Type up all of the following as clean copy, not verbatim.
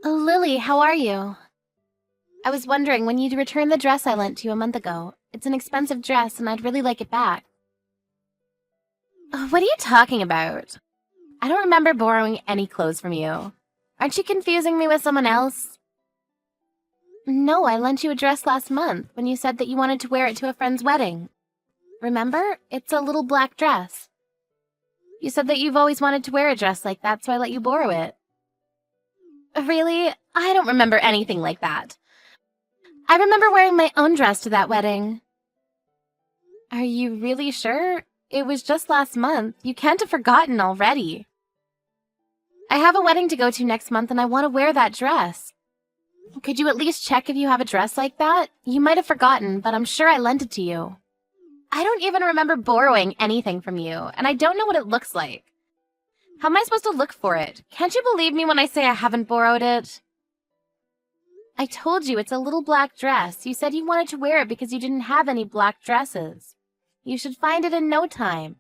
Oh, Lily, how are you? I was wondering when you'd return the dress I lent you a month ago. It's an expensive dress, and I'd really like it back. What are you talking about? I don't remember borrowing any clothes from you. Aren't you confusing me with someone else? No, I lent you a dress last month when you said that you wanted to wear it to a friend's wedding. Remember? It's a little black dress. You said that you've always wanted to wear a dress like that, so I let you borrow it. Really? I don't remember anything like that. I remember wearing my own dress to that wedding. Are you really sure? It was just last month. You can't have forgotten already. I have a wedding to go to next month and I want to wear that dress. Could you at least check if you have a dress like that? You might have forgotten, but I'm sure I lent it to you. I don't even remember borrowing anything from you, and I don't know what it looks like. How am I supposed to look for it? Can't you believe me when I say I haven't borrowed it? I told you it's a little black dress. You said you wanted to wear it because you didn't have any black dresses. You should find it in no time.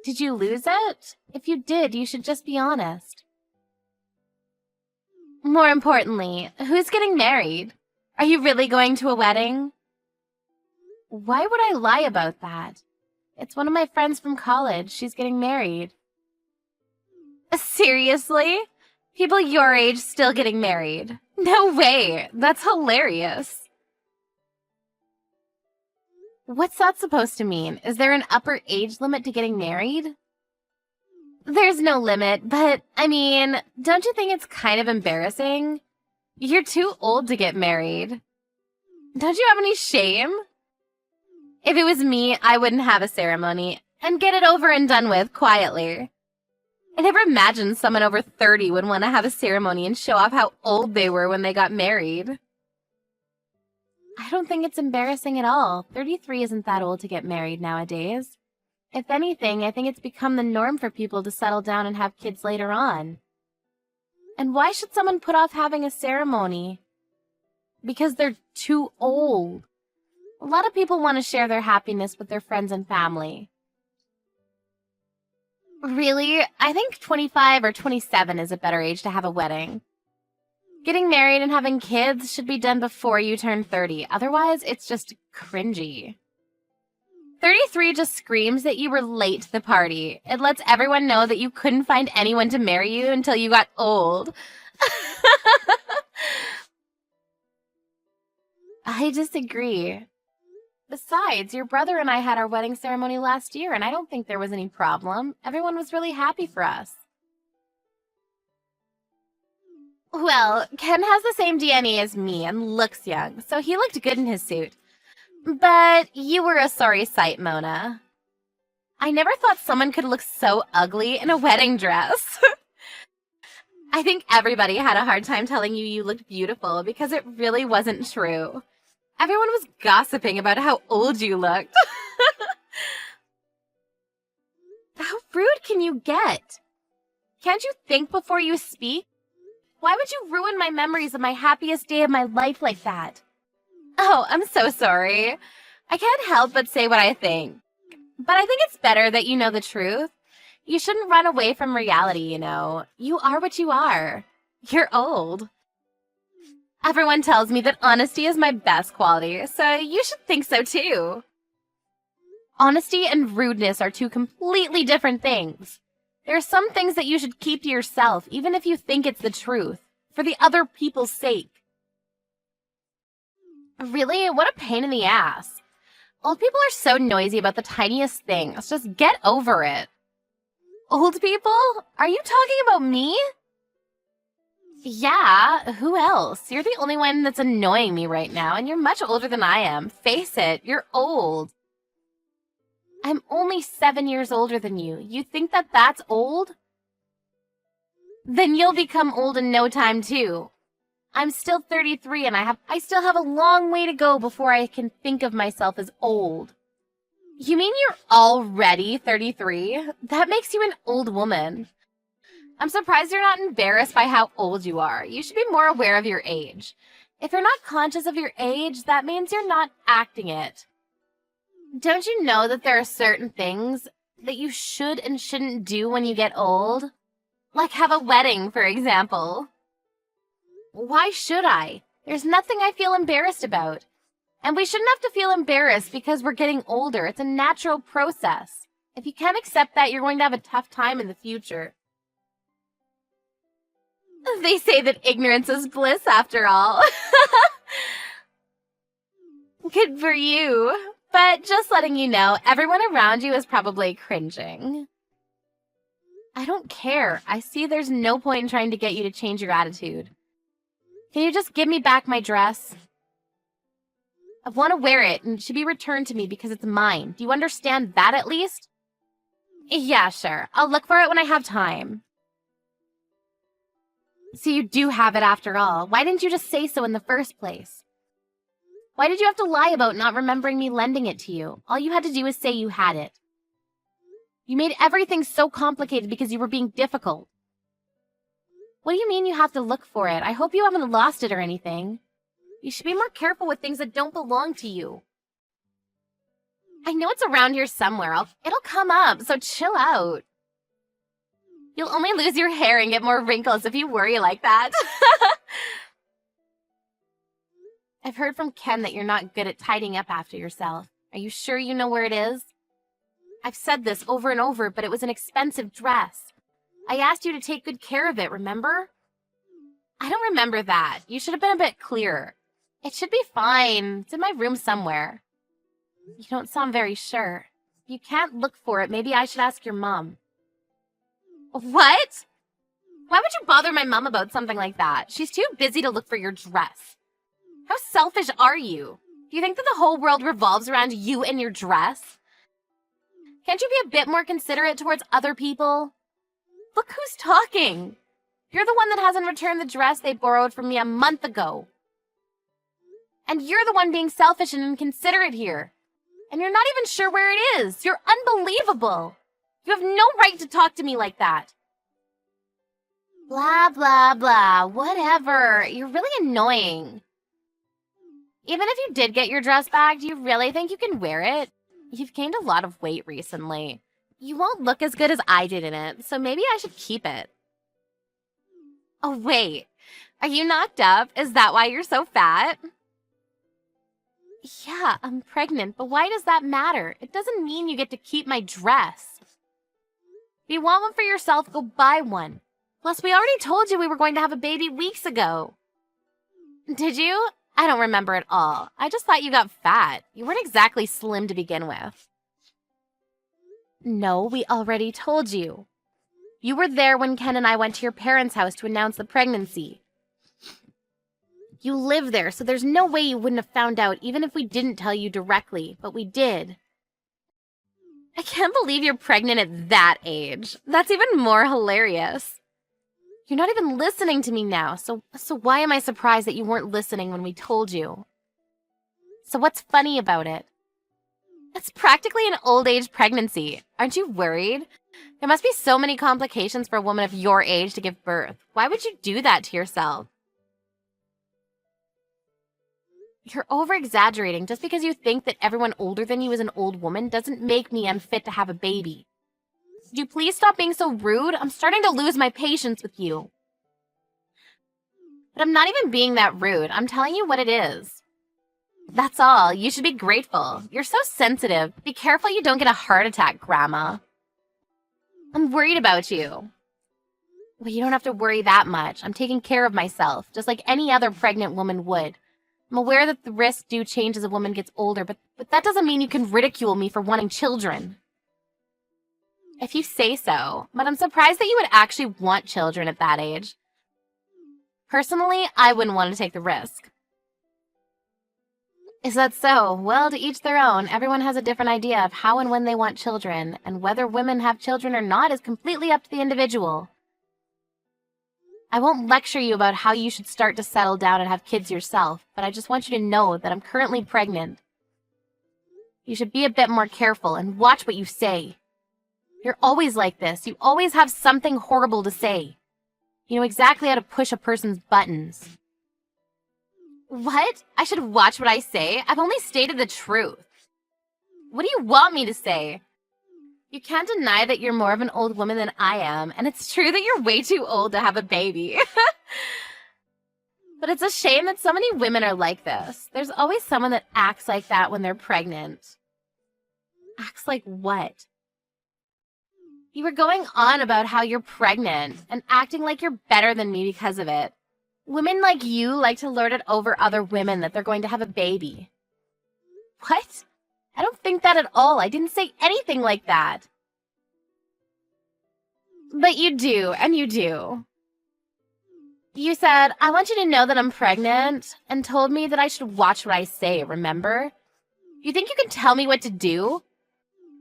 Did you lose it? If you did, you should just be honest. More importantly, who's getting married? Are you really going to a wedding? Why would I lie about that? It's one of my friends from college. She's getting married. Seriously? People your age still getting married? No way! That's hilarious. What's that supposed to mean? Is there an upper age limit to getting married? There's no limit, but, I mean, don't you think it's kind of embarrassing? You're too old to get married. Don't you have any shame? If it was me, I wouldn't have a ceremony and get it over and done with quietly. I never imagined someone over 30 would want to have a ceremony and show off how old they were when they got married. I don't think it's embarrassing at all. 33 isn't that old to get married nowadays. If anything, I think it's become the norm for people to settle down and have kids later on. And why should someone put off having a ceremony? Because they're too old. A lot of people want to share their happiness with their friends and family. Really? I think 25 or 27 is a better age to have a wedding. Getting married and having kids should be done before you turn 30. Otherwise, it's just cringy. 33 just screams that you were late to the party. It lets everyone know that you couldn't find anyone to marry you until you got old. I disagree. Besides, your brother and I had our wedding ceremony last year, and I don't think there was any problem. Everyone was really happy for us. Well, Ken has the same DNA as me and looks young, so he looked good in his suit. But you were a sorry sight, Mona. I never thought someone could look so ugly in a wedding dress. I think everybody had a hard time telling you looked beautiful because it really wasn't true. Everyone was gossiping about how old you looked. How rude can you get? Can't you think before you speak? Why would you ruin my memories of my happiest day of my life like that? Oh, I'm so sorry. I can't help but say what I think. But I think it's better that you know the truth. You shouldn't run away from reality, you know. You are what you are. You're old. Everyone tells me that honesty is my best quality, so you should think so too. Honesty and rudeness are two completely different things. There are some things that you should keep to yourself, even if you think it's the truth, for the other people's sake. Really? What a pain in the ass. Old people are so noisy about the tiniest things. Just get over it. Old people? Are you talking about me? Yeah, who else? You're the only one that's annoying me right now, and you're much older than I am. Face it, you're old. I'm only 7 years older than you. You think that that's old? Then you'll become old in no time, too. I'm still 33 and I still have a long way to go before I can think of myself as old. You mean you're already 33? That makes you an old woman. I'm surprised you're not embarrassed by how old you are. You should be more aware of your age. If you're not conscious of your age, that means you're not acting it. Don't you know that there are certain things that you should and shouldn't do when you get old? Like have a wedding, for example. Why should I? There's nothing I feel embarrassed about. And we shouldn't have to feel embarrassed because we're getting older. It's a natural process. If you can't accept that, you're going to have a tough time in the future. They say that ignorance is bliss after all. Good for you. But just letting you know, everyone around you is probably cringing. I don't care. I see there's no point in trying to get you to change your attitude. Can you just give me back my dress? I want to wear it, and it should be returned to me because it's mine. Do you understand that at least? Yeah, sure. I'll look for it when I have time. So you do have it after all. Why didn't you just say so in the first place? Why did you have to lie about not remembering me lending it to you? All you had to do was say you had it. You made everything so complicated because you were being difficult. What do you mean you have to look for it? I hope you haven't lost it or anything. You should be more careful with things that don't belong to you. I know it's around here somewhere. It'll come up, so chill out. You'll only lose your hair and get more wrinkles if you worry like that. I've heard from Ken that you're not good at tidying up after yourself. Are you sure you know where it is? I've said this over and over, but it was an expensive dress. I asked you to take good care of it, remember? I don't remember that. You should have been a bit clearer. It should be fine. It's in my room somewhere. You don't sound very sure. If you can't look for it, maybe I should ask your mom. What? Why would you bother my mom about something like that? She's too busy to look for your dress. How selfish are you? Do you think that the whole world revolves around you and your dress? Can't you be a bit more considerate towards other people? Look who's talking. You're the one that hasn't returned the dress they borrowed from me a month ago. And you're the one being selfish and inconsiderate here. And you're not even sure where it is. You're unbelievable. You have no right to talk to me like that. Blah, blah, blah. Whatever. You're really annoying. Even if you did get your dress back, do you really think you can wear it? You've gained a lot of weight recently. You won't look as good as I did in it, so maybe I should keep it. Oh, wait. Are you knocked up? Is that why you're so fat? Yeah, I'm pregnant, but why does that matter? It doesn't mean you get to keep my dress. If you want one for yourself, go buy one. Plus, we already told you we were going to have a baby weeks ago. Did you? I don't remember at all. I just thought you got fat. You weren't exactly slim to begin with. No, we already told you. You were there when Ken and I went to your parents' house to announce the pregnancy. You live there, so there's no way you wouldn't have found out even if we didn't tell you directly, but we did. I can't believe you're pregnant at that age. That's even more hilarious. You're not even listening to me now, so why am I surprised that you weren't listening when we told you? So what's funny about it? It's practically an old-age pregnancy. Aren't you worried? There must be so many complications for a woman of your age to give birth. Why would you do that to yourself? You're over-exaggerating. Just because you think that everyone older than you is an old woman doesn't make me unfit to have a baby. Could you please stop being so rude? I'm starting to lose my patience with you. But I'm not even being that rude. I'm telling you what it is. That's all. You should be grateful. You're so sensitive. Be careful you don't get a heart attack, Grandma. I'm worried about you. Well, you don't have to worry that much. I'm taking care of myself, just like any other pregnant woman would. I'm aware that the risks do change as a woman gets older, but that doesn't mean you can ridicule me for wanting children. If you say so, but I'm surprised that you would actually want children at that age. Personally, I wouldn't want to take the risk. Is that so? Well, to each their own. Everyone has a different idea of how and when they want children, and whether women have children or not is completely up to the individual. I won't lecture you about how you should start to settle down and have kids yourself, but I just want you to know that I'm currently pregnant. You should be a bit more careful and watch what you say. You're always like this. You always have something horrible to say. You know exactly how to push a person's buttons. What? I should watch what I say? I've only stated the truth. What do you want me to say? You can't deny that you're more of an old woman than I am, and it's true that you're way too old to have a baby. But it's a shame that so many women are like this. There's always someone that acts like that when they're pregnant. Acts like what? You were going on about how you're pregnant and acting like you're better than me because of it. Women like you like to lord it over other women that they're going to have a baby. What? I don't think that at all. I didn't say anything like that. But you do, and you do. You said, I want you to know that I'm pregnant, and told me that I should watch what I say, remember? You think you can tell me what to do?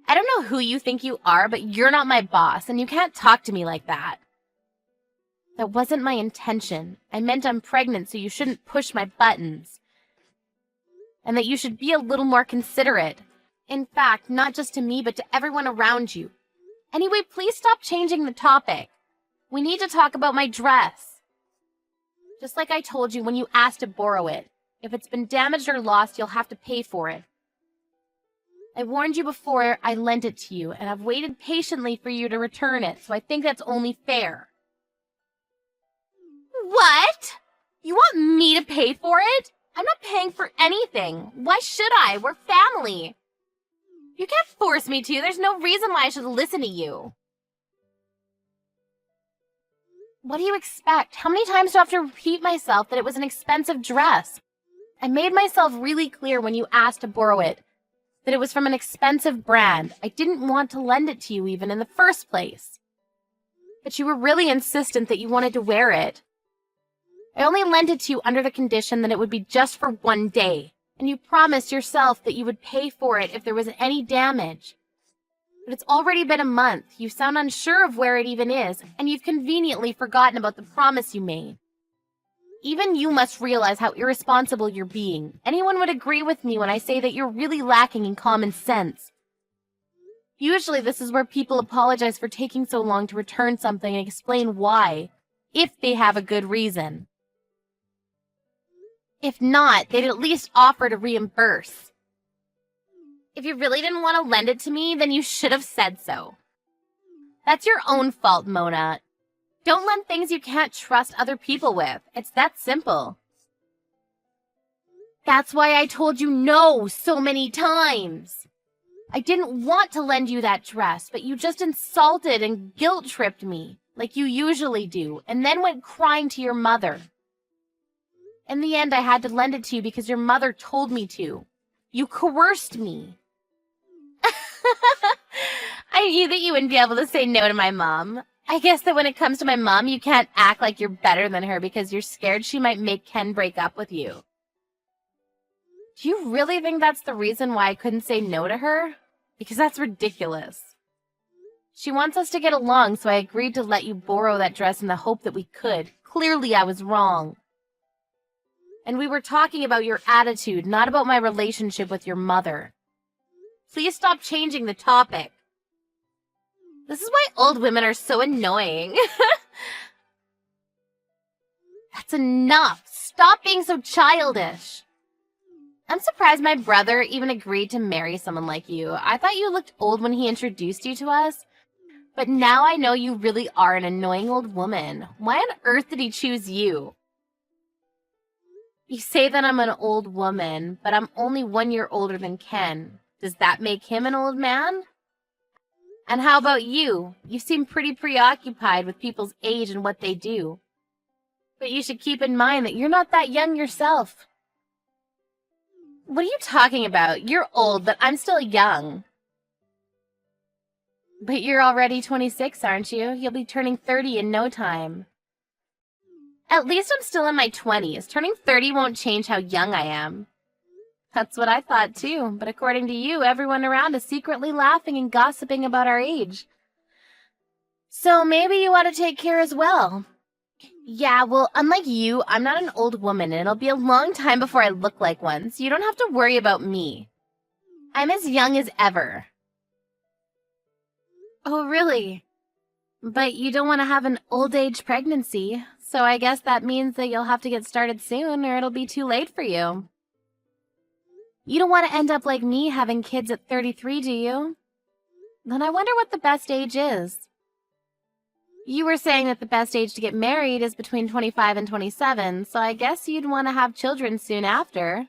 I don't know who you think you are, but you're not my boss, and you can't talk to me like that. That wasn't my intention. I meant I'm pregnant, so you shouldn't push my buttons. And that you should be a little more considerate. In fact, not just to me, but to everyone around you. Anyway, please stop changing the topic. We need to talk about my dress. Just like I told you when you asked to borrow it. If it's been damaged or lost, you'll have to pay for it. I warned you before I lent it to you, and I've waited patiently for you to return it, so I think that's only fair. What? You want me to pay for it? I'm not paying for anything. Why should I? We're family. You can't force me to. There's no reason why I should listen to you. What do you expect? How many times do I have to repeat myself that it was an expensive dress? I made myself really clear when you asked to borrow it that it was from an expensive brand. I didn't want to lend it to you even in the first place. But you were really insistent that you wanted to wear it. I only lent it to you under the condition that it would be just for one day, and you promised yourself that you would pay for it if there was any damage. But it's already been a month. You sound unsure of where it even is, and you've conveniently forgotten about the promise you made. Even you must realize how irresponsible you're being. Anyone would agree with me when I say that you're really lacking in common sense. Usually this is where people apologize for taking so long to return something and explain why, if they have a good reason. If not, they'd at least offer to reimburse. If you really didn't want to lend it to me, then you should have said so. That's your own fault, Mona. Don't lend things you can't trust other people with. It's that simple. That's why I told you no so many times. I didn't want to lend you that dress, but you just insulted and guilt-tripped me, like you usually do, and then went crying to your mother. In the end, I had to lend it to you because your mother told me to. You coerced me. I knew that you wouldn't be able to say no to my mom. I guess that when it comes to my mom, you can't act like you're better than her because you're scared she might make Ken break up with you. Do you really think that's the reason why I couldn't say no to her? Because that's ridiculous. She wants us to get along, so I agreed to let you borrow that dress in the hope that we could. Clearly, I was wrong. And we were talking about your attitude, not about my relationship with your mother. Please stop changing the topic. This is why old women are so annoying. That's enough. Stop being so childish. I'm surprised my brother even agreed to marry someone like you. I thought you looked old when he introduced you to us. But now I know you really are an annoying old woman. Why on earth did he choose you? You say that I'm an old woman, but I'm only 1 year older than Ken. Does that make him an old man? And how about you? You seem pretty preoccupied with people's age and what they do. But you should keep in mind that you're not that young yourself. What are you talking about? You're old, but I'm still young. But you're already 26, aren't you? You'll be turning 30 in no time. At least I'm still in my 20s. Turning 30 won't change how young I am. That's what I thought too, but according to you, everyone around is secretly laughing and gossiping about our age. So maybe you ought to take care as well. Yeah, well, unlike you, I'm not an old woman, and it'll be a long time before I look like one, so you don't have to worry about me. I'm as young as ever. Oh, really? But you don't want to have an old age pregnancy, so I guess that means that you'll have to get started soon, or it'll be too late for you. You don't want to end up like me having kids at 33, do you? Then I wonder what the best age is. You were saying that the best age to get married is between 25 and 27, so I guess you'd want to have children soon after.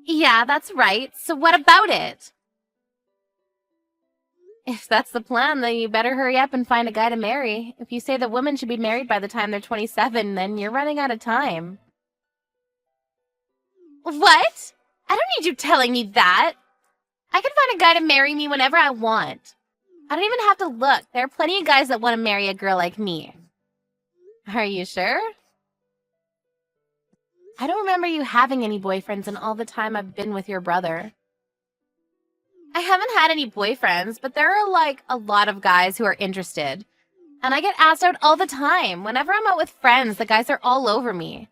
Yeah, that's right. So what about it? If that's the plan, then you better hurry up and find a guy to marry. If you say that women should be married by the time they're 27, then you're running out of time. What? I don't need you telling me that. I can find a guy to marry me whenever I want. I don't even have to look. There are plenty of guys that want to marry a girl like me. Are you sure? I don't remember you having any boyfriends in all the time I've been with your brother. I haven't had any boyfriends, but there are, like, a lot of guys who are interested. And I get asked out all the time. Whenever I'm out with friends, the guys are all over me.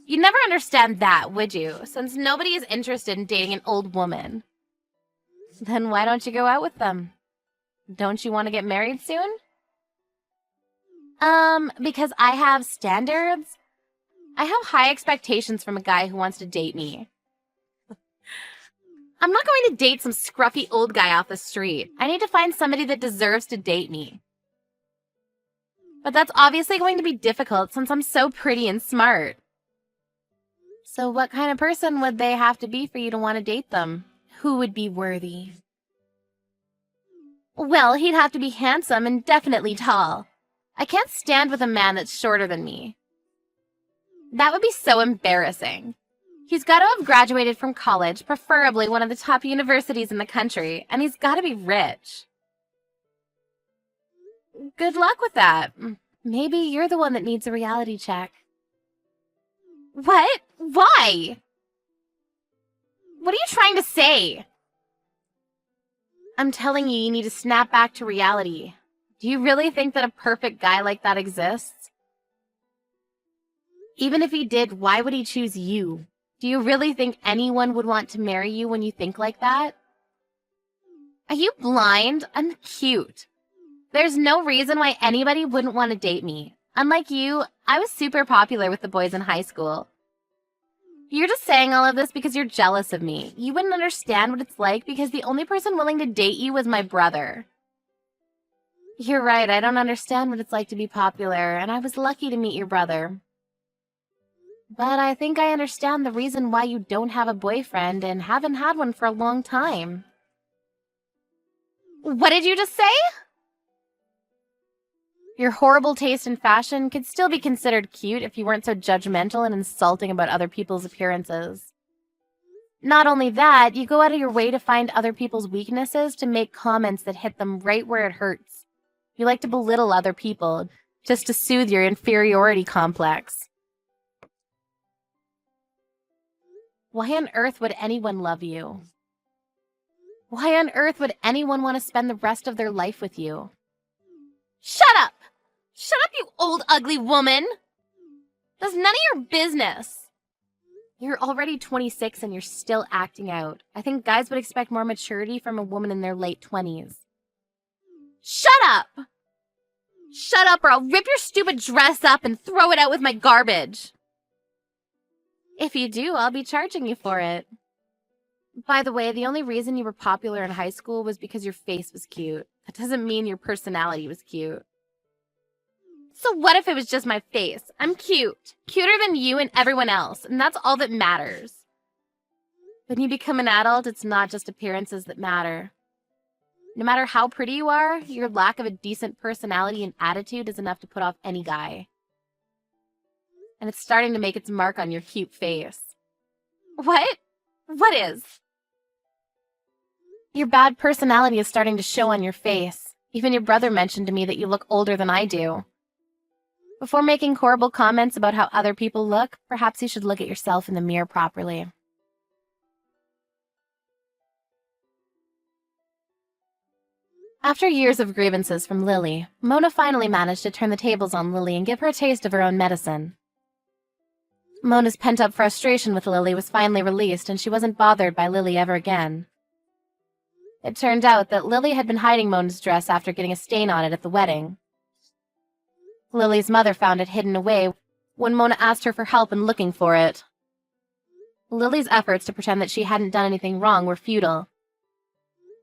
You'd never understand that, would you? Since nobody is interested in dating an old woman. Then why don't you go out with them? Don't you want to get married soon? Because I have standards. I have high expectations from a guy who wants to date me. I'm not going to date some scruffy old guy off the street. I need to find somebody that deserves to date me. But that's obviously going to be difficult since I'm so pretty and smart. So what kind of person would they have to be for you to want to date them? Who would be worthy? Well, he'd have to be handsome and definitely tall. I can't stand with a man that's shorter than me. That would be so embarrassing. He's got to have graduated from college, preferably one of the top universities in the country, and he's got to be rich. Good luck with that. Maybe you're the one that needs a reality check. What? Why? What are you trying to say? I'm telling you, you need to snap back to reality. Do you really think that a perfect guy like that exists? Even if he did, why would he choose you? Do you really think anyone would want to marry you when you think like that? Are you blind? I'm cute. There's no reason why anybody wouldn't want to date me. Unlike you, I was super popular with the boys in high school. You're just saying all of this because you're jealous of me. You wouldn't understand what it's like because the only person willing to date you was my brother. You're right, I don't understand what it's like to be popular, and I was lucky to meet your brother. But I think I understand the reason why you don't have a boyfriend and haven't had one for a long time. What did you just say? Your horrible taste in fashion could still be considered cute if you weren't so judgmental and insulting about other people's appearances. Not only that, you go out of your way to find other people's weaknesses to make comments that hit them right where it hurts. You like to belittle other people just to soothe your inferiority complex. Why on earth would anyone love you? Why on earth would anyone want to spend the rest of their life with you? Shut up! Shut up, you old ugly woman! That's none of your business. You're already 26 and you're still acting out. I think guys would expect more maturity from a woman in their late 20s. Shut up! Shut up or I'll rip your stupid dress up and throw it out with my garbage. If you do, I'll be charging you for it. By the way, the only reason you were popular in high school was because your face was cute. That doesn't mean your personality was cute. So what if it was just my face? I'm cute. Cuter than you and everyone else, and that's all that matters. When you become an adult, it's not just appearances that matter. No matter how pretty you are, your lack of a decent personality and attitude is enough to put off any guy. And it's starting to make its mark on your cute face. What? What is? Your bad personality is starting to show on your face. Even your brother mentioned to me that you look older than I do. Before making horrible comments about how other people look, perhaps you should look at yourself in the mirror properly. After years of grievances from Lily, Mona finally managed to turn the tables on Lily and give her a taste of her own medicine. Mona's pent-up frustration with Lily was finally released, and she wasn't bothered by Lily ever again. It turned out that Lily had been hiding Mona's dress after getting a stain on it at the wedding. Lily's mother found it hidden away when Mona asked her for help in looking for it. Lily's efforts to pretend that she hadn't done anything wrong were futile,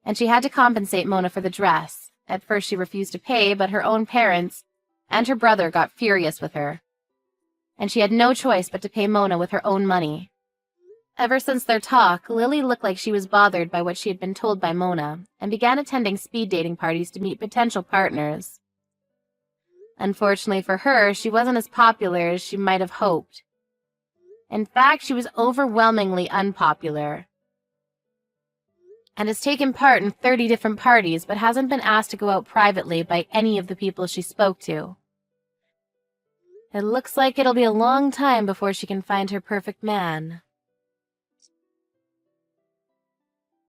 and she had to compensate Mona for the dress, At first she refused to pay, but her own parents and her brother got furious with her, and she had no choice but to pay Mona with her own money. Ever since their talk, Lily looked like she was bothered by what she had been told by Mona, and began attending speed dating parties to meet potential partners. Unfortunately for her, she wasn't as popular as she might have hoped. In fact, she was overwhelmingly unpopular, and has taken part in 30 different parties, but hasn't been asked to go out privately by any of the people she spoke to. It looks like it'll be a long time before she can find her perfect man.